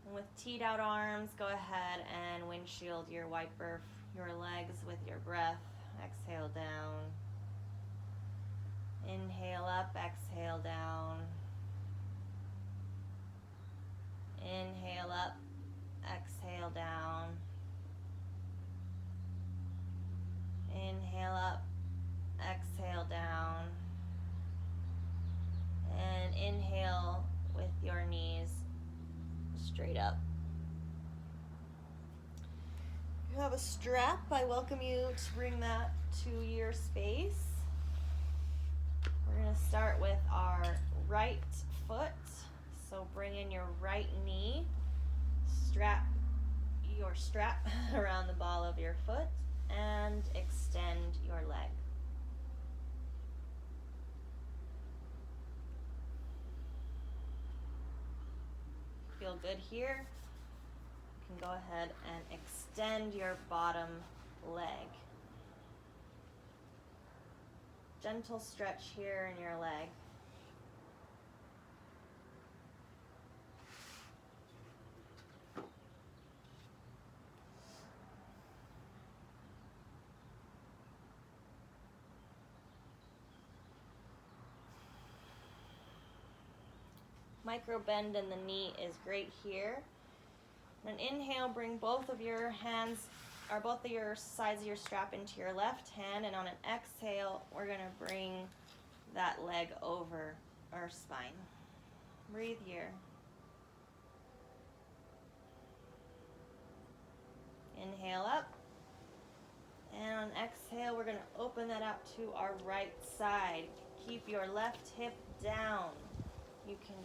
And with teed out arms, go ahead and windshield your wiper your legs with your breath. Exhale down. Inhale up, exhale down. Inhale up, exhale down. Inhale up, exhale down. And inhale with your knees straight up. You have a strap. I welcome you to bring that to your space. We're going to start with our right foot. So bring in your right knee, strap your strap around the ball of your foot, and extend your leg. Feel good here? You can go ahead and extend your bottom leg. Gentle stretch here in your leg. Micro bend in the knee is great here. On an inhale, bring both of your hands, or both of your sides of your strap into your left hand, and on an exhale, we're going to bring that leg over our spine. Breathe here. Inhale up, and on exhale, we're going to open that out to our right side. Keep your left hip down. You can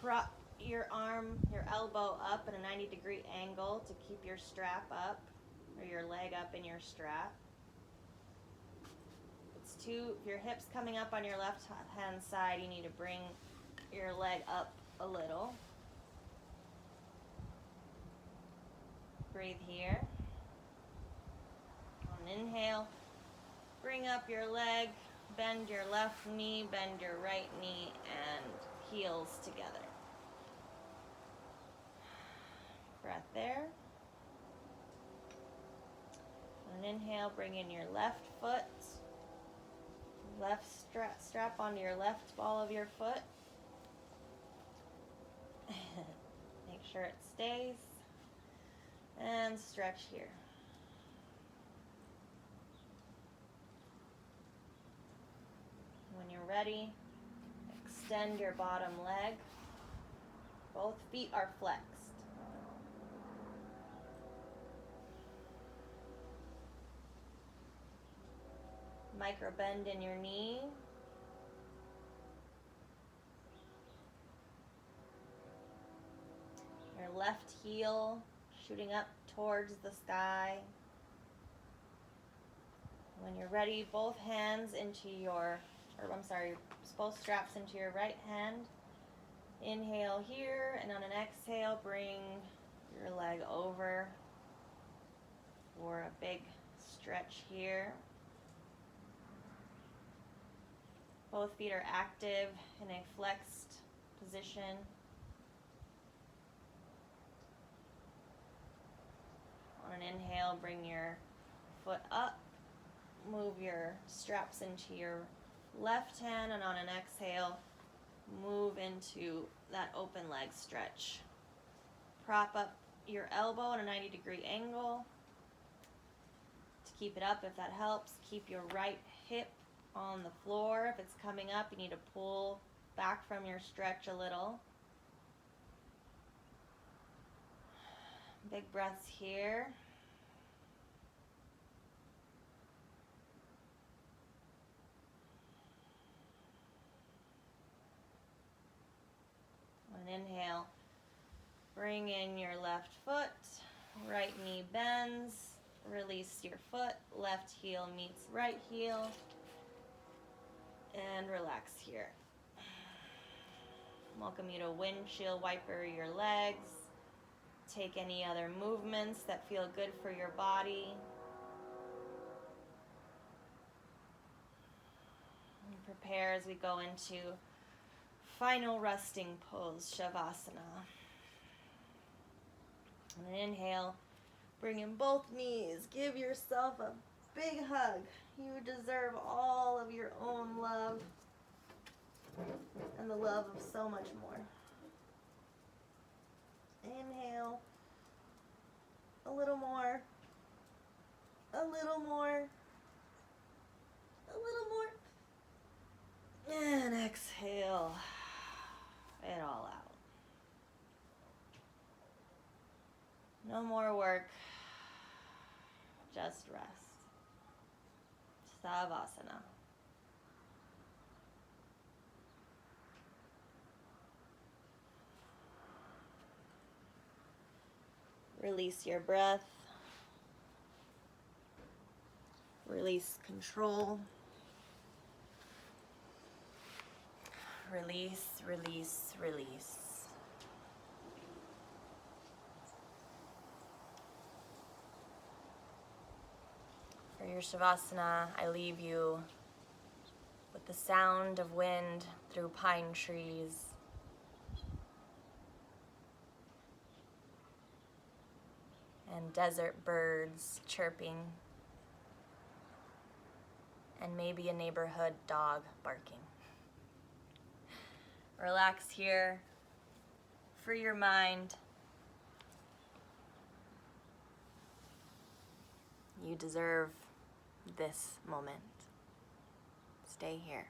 prop your arm, your elbow up at a 90-degree angle to keep your strap up, or your leg up in your strap. If your hip's coming up on your left hand side, you need to bring your leg up a little. Breathe here. On an inhale, bring up your leg, bend your left knee, bend your right knee, and heels together. Breath there. On an inhale, bring in your left foot. Left strap onto your left ball of your foot. Make sure it stays. And stretch here. When you're ready, extend your bottom leg. Both feet are flexed. Micro bend in your knee. Your left heel shooting up towards the sky. When you're ready, both straps into your right hand. Inhale here, and on an exhale, bring your leg over for a big stretch here. Both feet are active in a flexed position. On an inhale, bring your foot up. Move your straps into your left hand, and on an exhale, move into that open leg stretch. Prop up your elbow at a 90-degree angle to keep it up if that helps. Keep your right hip on the floor. If it's coming up, you need to pull back from your stretch a little. Big breaths here. On an inhale, bring in your left foot, right knee bends, release your foot, left heel meets right heel, and relax here. Welcome you to windshield wiper your legs. Take any other movements that feel good for your body. And prepare as we go into final resting pose, Shavasana. And inhale, bring in both knees. Give yourself a big hug. You deserve all of your own love and the love of so much more. Inhale. A little more. A little more. A little more. And exhale it all out. No more work. Just rest. Savasana. Release your breath. Release control. Release, release, release. For your Shavasana, I leave you with the sound of wind through pine trees. And desert birds chirping. And maybe a neighborhood dog barking. Relax here. Free your mind. You deserve this moment. Stay here.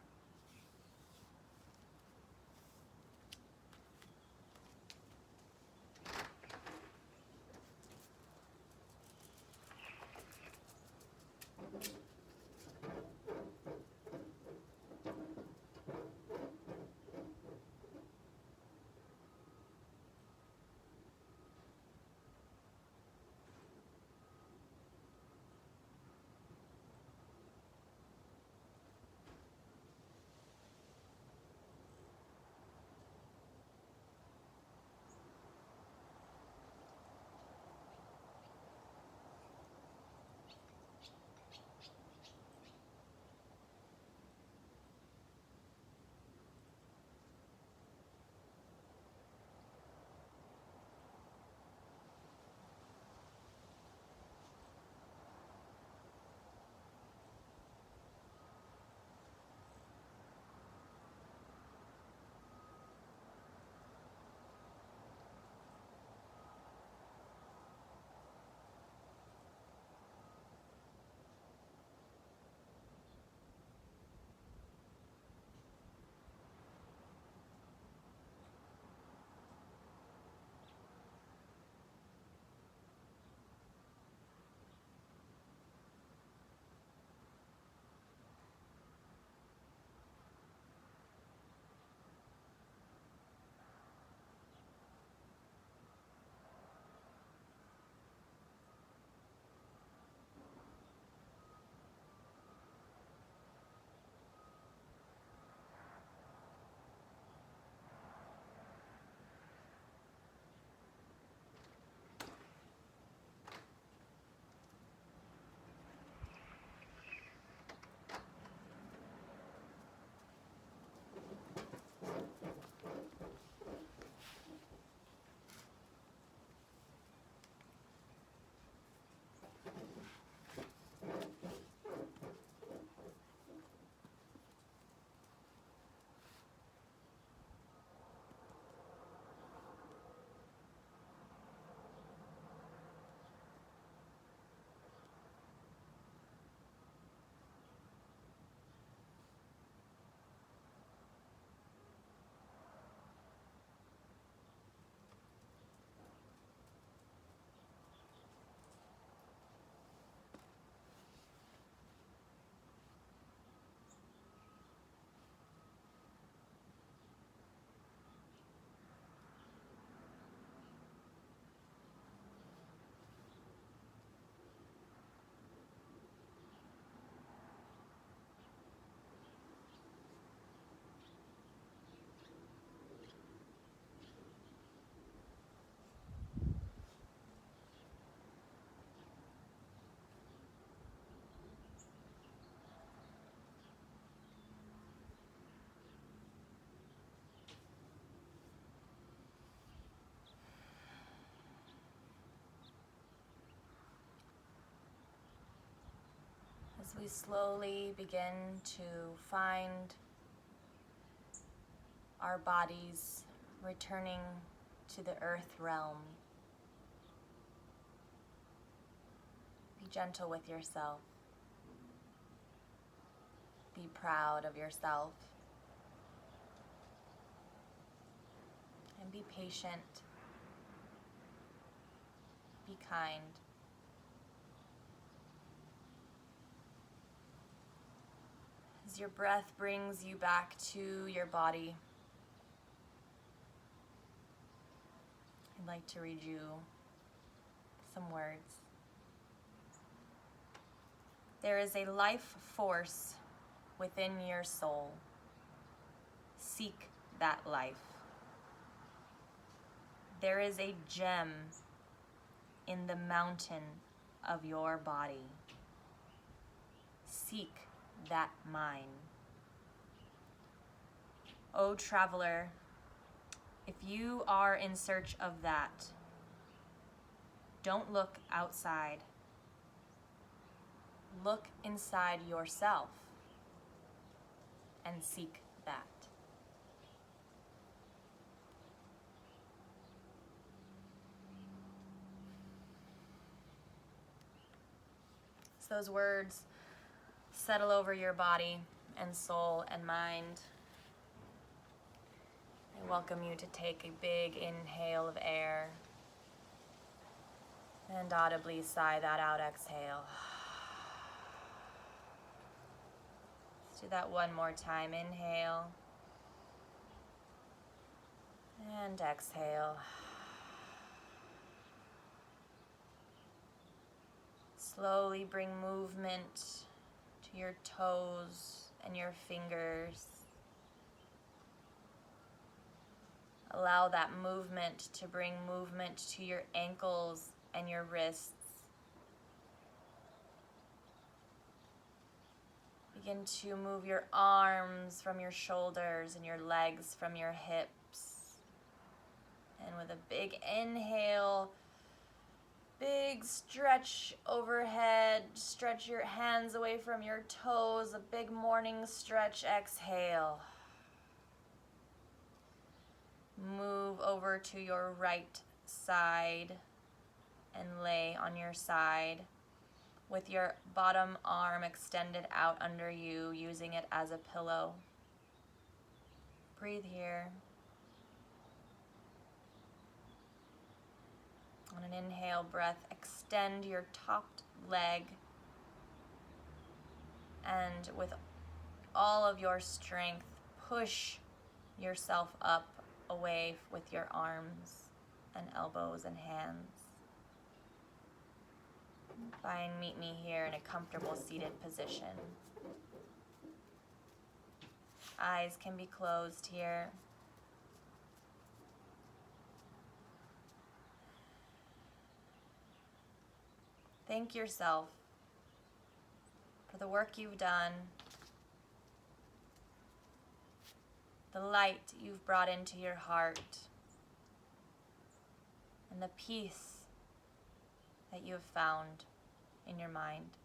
As we slowly begin to find our bodies returning to the earth realm, be gentle with yourself. Be proud of yourself. And be patient. Be kind. As your breath brings you back to your body, I'd like to read you some words. There is a life force within your soul. Seek that life. There is a gem in the mountain of your body. Seek that mine. O traveler, if you are in search of that, don't look outside. Look inside yourself and seek that. So those words settle over your body and soul and mind. I welcome you to take a big inhale of air and audibly sigh that out, exhale. Let's do that one more time. Inhale and exhale. Slowly bring movement to your toes and your fingers. Allow that movement to bring movement to your ankles and your wrists. Begin to move your arms from your shoulders and your legs from your hips. And with a big inhale, big stretch overhead. Stretch your hands away from your toes. A big morning stretch. Exhale. Move over to your right side and lay on your side with your bottom arm extended out under you, using it as a pillow. Breathe here. On an inhale breath, extend your topped leg, and with all of your strength, push yourself up away with your arms and elbows and hands. Fine, meet me here in a comfortable seated position. Eyes can be closed here. Thank yourself for the work you've done, the light you've brought into your heart, and the peace that you have found in your mind.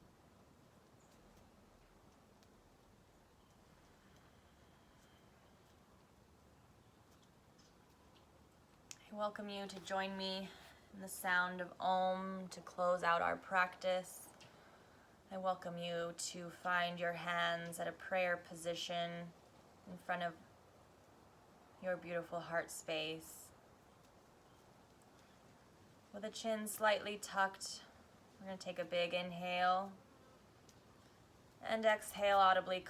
I welcome you to join me in the sound of Om to close out our practice. I welcome you to find your hands at a prayer position in front of your beautiful heart space. With the chin slightly tucked, we're going to take a big inhale and exhale audibly.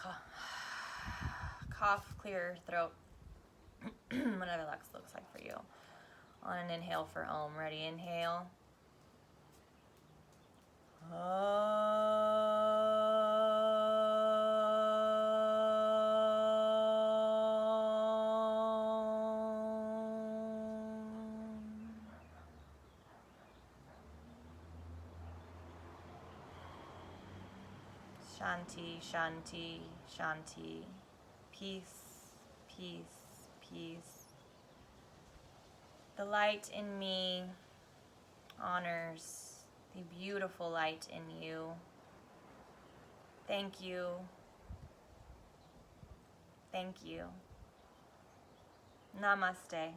Cough, clear your throat, whatever that looks like for you. On an inhale for Om. Ready? Inhale. Shanti, Shanti, Shanti. Peace, peace, peace. The light in me honors the beautiful light in you. Thank you. Thank you. Namaste.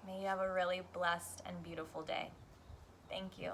May you have a really blessed and beautiful day. Thank you.